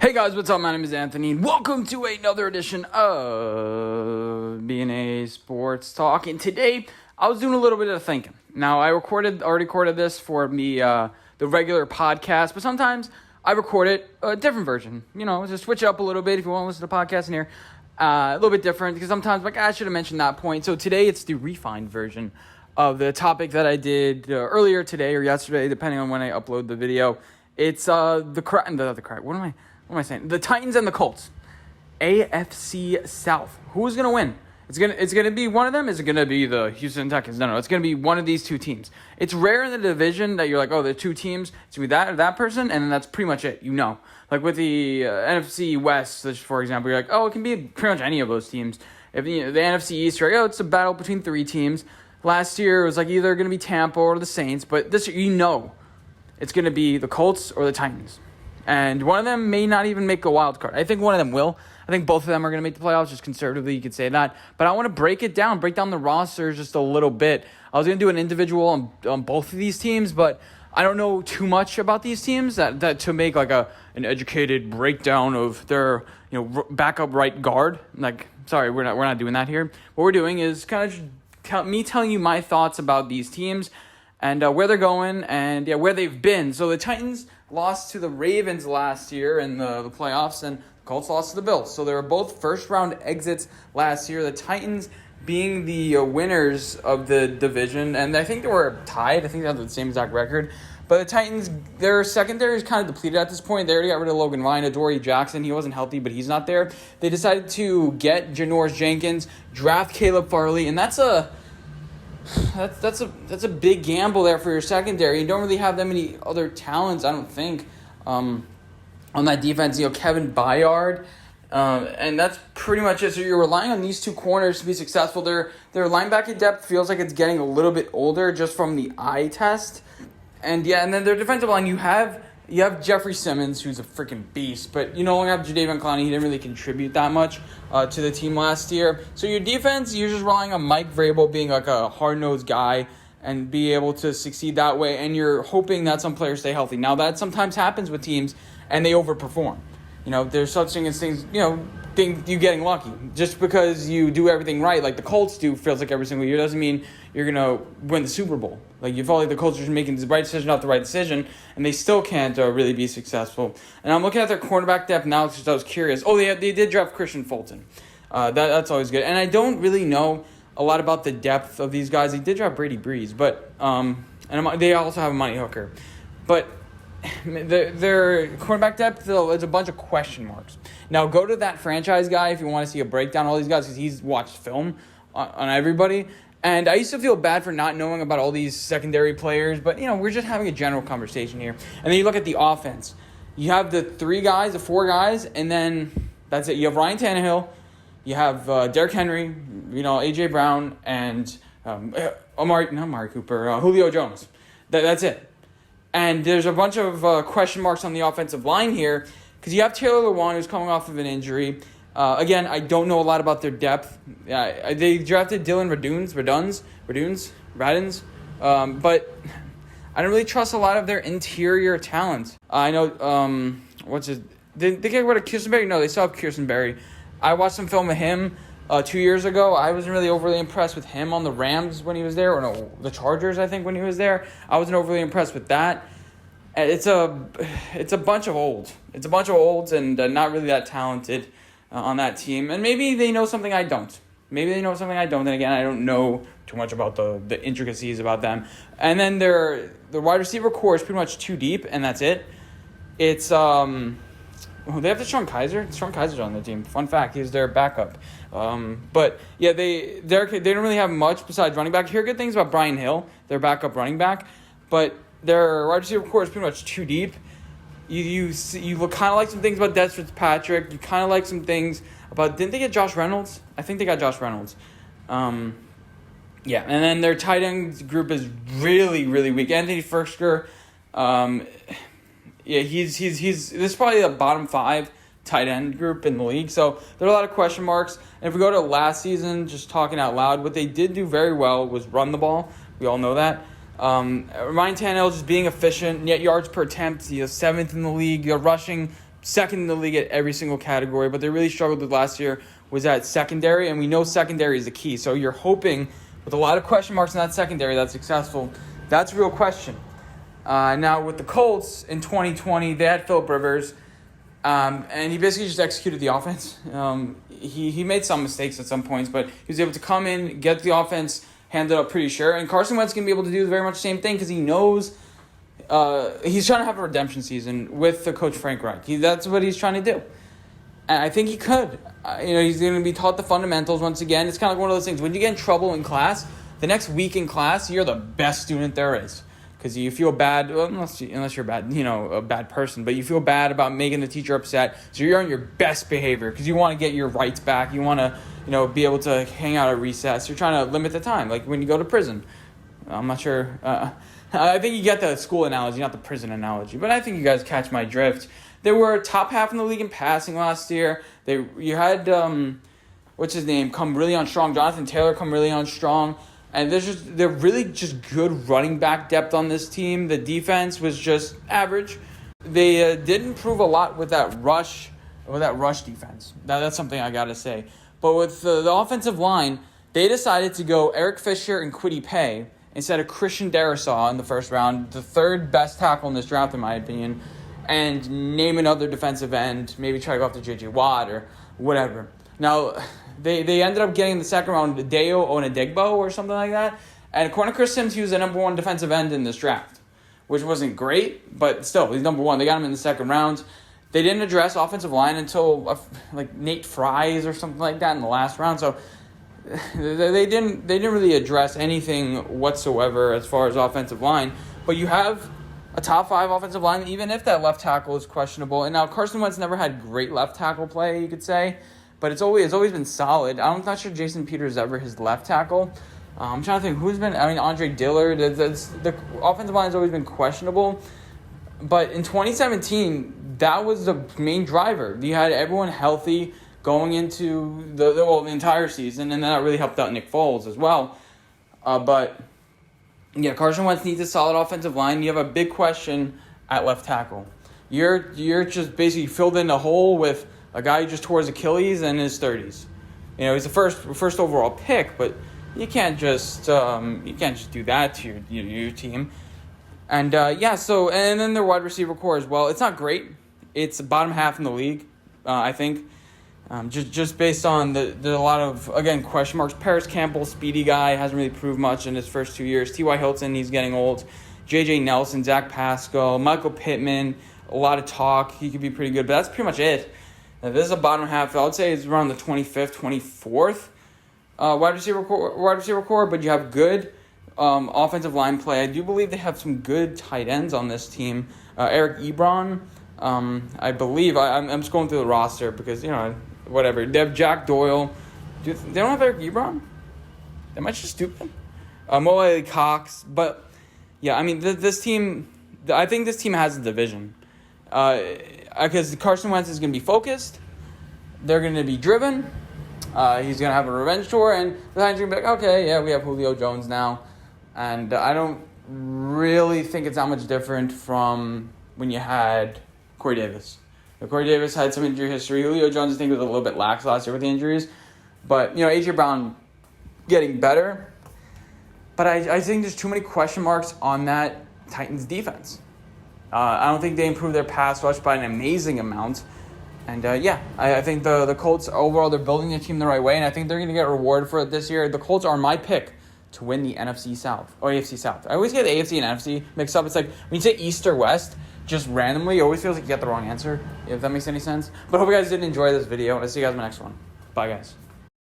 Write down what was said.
Hey guys, what's up? My name is Anthony, and welcome to another edition of B&A Sports Talk. And today, I was doing a little bit of thinking. Now, I already recorded this for the regular podcast, but sometimes I record it a different version. You know, just switch it up a little bit if you want to listen to the podcast in here. A little bit different, because sometimes, I should have mentioned that point. So today, it's the refined version of the topic that I did earlier today or yesterday, depending on when I upload the video. It's the Titans and the Colts. AFC South. Who's going to win? It's gonna be one of them. Is it going to be the Houston Texans? No. It's going to be one of these two teams. It's rare in the division that you're like, oh, there are two teams. It's going to be that or that person, and then that's pretty much it. You know. Like with the NFC West, for example, you're like, oh, it can be pretty much any of those teams. If the NFC East, you're like, oh, it's a battle between three teams. Last year, it was like either going to be Tampa or the Saints. But this year, you know, it's going to be the Colts or the Titans. And one of them may not even make a wild card. I think one of them will. I think both of them are going to make the playoffs, just conservatively, you could say that. But I want to break down the rosters just a little bit. I was going to do an individual on both of these teams, but I don't know too much about these teams that to make like an educated breakdown of their backup right guard. Like, sorry, we're not doing that here. What we're doing is kind of telling you my thoughts about these teams and where they're going and where they've been. So the Titans lost to the Ravens last year in the playoffs, and the Colts lost to the Bills. So they were both first-round exits last year. The Titans being the winners of the division, and I think they were tied. I think they had the same exact record. But the Titans, their secondary is kind of depleted at this point. They already got rid of Logan Ryan, Adoree Jackson. He wasn't healthy, but he's not there. They decided to get Janoris Jenkins, draft Caleb Farley, and that's a big gamble there for your secondary. You don't really have that many other talents, I don't think, on that defense. Kevin Byard, and that's pretty much it. So you're relying on these two corners to be successful. Their linebacker depth feels like it's getting a little bit older just from the eye test. And then their defensive line, you have Jeffrey Simmons, who's a freaking beast, but you no longer have Jadeveon Clowney. He didn't really contribute that much to the team last year. So your defense, you're just relying on Mike Vrabel being like a hard-nosed guy and be able to succeed that way, and you're hoping that some players stay healthy. Now, that sometimes happens with teams, and they overperform. There's such thing as things, you getting lucky. Just because you do everything right, like the Colts do, feels like every single year, doesn't mean you're going to win the Super Bowl. Like, you felt like the Colts are making the right decision, not the right decision, and they still can't really be successful. And I'm looking at their cornerback depth now because I was curious. Oh, they did draft Christian Fulton. That's always good. And I don't really know a lot about the depth of these guys. They did draft Brady Breeze, but they also have a money hooker. But their cornerback depth, though, is a bunch of question marks. Now, go to that franchise guy if you want to see a breakdown of all these guys, because he's watched film on everybody. And I used to feel bad for not knowing about all these secondary players, but, we're just having a general conversation here. And then you look at the offense. You have the four guys, and then that's it. You have Ryan Tannehill, you have Derrick Henry, A.J. Brown, and Amari Cooper, Julio Jones. That's it. And there's a bunch of question marks on the offensive line here because you have Taylor Lewan, who's coming off of an injury. Again, I don't know a lot about their depth. They drafted Dylan Radunz, but I don't really trust a lot of their interior talent. I know, did they get rid of Kirstenberry? No, they still have Kirstenberry. I watched some film of him 2 years ago. I wasn't really overly impressed with him on the Rams when he was there, or no, the Chargers, I think, when he was there. I wasn't overly impressed with that. It's a bunch of olds. It's a bunch of olds and not really that talented on that team. And maybe they know something I don't. Then again, I don't know too much about the intricacies about them. And then the wide receiver core is pretty much too deep, and that's it. It's they have Deshaun Kaiser. Deshaun Kaiser's on the team. Fun fact, he's their backup. But yeah, they don't really have much besides running back. Hear good things about Brian Hill, their backup running back, but their wide receiver core is pretty much too deep. You look kind of like some things about Des Fitzpatrick. You kind of like some things about. Didn't they get Josh Reynolds? I think they got Josh Reynolds. Yeah, and then their tight end group is really, really weak. Anthony Firkser, he's this is probably the bottom 5 tight end group in the league. So there are a lot of question marks. And if we go to last season, just talking out loud, what they did do very well was run the ball. We all know that. Ryan Tannehill just being efficient, yet yards per attempt, 7th in the league. Rushing second in the league at every single category, but they really struggled with last year was at secondary, and we know secondary is the key. So you're hoping with a lot of question marks in that secondary that's successful. That's a real question. Now with the Colts in 2020, they had Phillip Rivers, and he basically just executed the offense. He made some mistakes at some points, but he was able to come in, get the offense handed up pretty sure. And Carson Wentz is going to be able to do very much the same thing because he knows he's trying to have a redemption season with the coach Frank Reich. That's what he's trying to do. And I think he could. He's going to be taught the fundamentals once again. It's kind of like one of those things. When you get in trouble in class, the next week in class, you're the best student there is. Because you feel bad, unless you're bad, a bad person, but you feel bad about making the teacher upset. So you're on your best behavior because you want to get your rights back. You want to, be able to hang out at recess. You're trying to limit the time, like when you go to prison. I'm not sure. I think you get the school analogy, not the prison analogy. But I think you guys catch my drift. They were top half in the league in passing last year. You had, what's his name, come really on strong. Jonathan Taylor come really on strong. And they're really just good running back depth on this team. The defense was just average. They did improve a lot with that rush defense. That's something I got to say. But with the offensive line, they decided to go Eric Fisher and Kwity Paye instead of Christian Darrisaw in the first round, the third best tackle in this draft, in my opinion, and name another defensive end, maybe try to go after J.J. Watt or whatever. Now, they ended up getting in the second round Deo Onadegbo or something like that. And according to Chris Sims, he was the number one defensive end in this draft, which wasn't great, but still, he's number one. They got him in the second round. They didn't address offensive line until like Nate Fries or something like that in the last round. So they didn't really address anything whatsoever as far as offensive line. But you have a top 5 offensive line, even if that left tackle is questionable. And now Carson Wentz never had great left tackle play, you could say. But it's always been solid. I'm not sure Jason Peters is ever his left tackle. I'm trying to think who's been. Andre Dillard. The offensive line has always been questionable. But in 2017, that was the main driver. You had everyone healthy going into the entire season, and then that really helped out Nick Foles as well. But yeah, Carson Wentz needs a solid offensive line. You have a big question at left tackle. You're just basically filled in a hole with a guy who just tore his Achilles in his 30s. He's the first overall pick, but you can't just do that to your team. And and then their wide receiver core as well. It's not great. It's the bottom half in the league, I think. Just based on the a lot of, again, question marks. Paris Campbell, speedy guy, hasn't really proved much in his first 2 years. T.Y. Hilton, he's getting old. J.J. Nelson, Zach Pascal, Michael Pittman, a lot of talk. He could be pretty good, but that's pretty much it. Now, this is a bottom half. I would say it's around the 25th, 24th wide receiver core, but you have good offensive line play. I do believe they have some good tight ends on this team. Eric Ebron, I believe. I'm just going through the roster because, whatever. They have Jack Doyle. They don't have Eric Ebron? Am I just stupid? Mo Cox. But, yeah, this team, I think this team has a division. Because Carson Wentz is going to be focused. They're going to be driven. He's going to have a revenge tour. And the Titans are going to be like, okay, yeah, we have Julio Jones now. And I don't really think it's that much different from when you had Corey Davis. Corey Davis had some injury history. Julio Jones, I think, was a little bit lax last year with the injuries. But, A.J. Brown getting better. But I think there's too many question marks on that Titans defense. I don't think they improved their pass rush by an amazing amount. And, I think the Colts, overall, they're building their team the right way, and I think they're going to get rewarded for it this year. The Colts are my pick to win the NFC South, or AFC South. I always get the AFC and NFC mixed up. It's like when you say East or West, just randomly, it always feels like you get the wrong answer, if that makes any sense. But I hope you guys did enjoy this video. I'll see you guys in my next one. Bye, guys.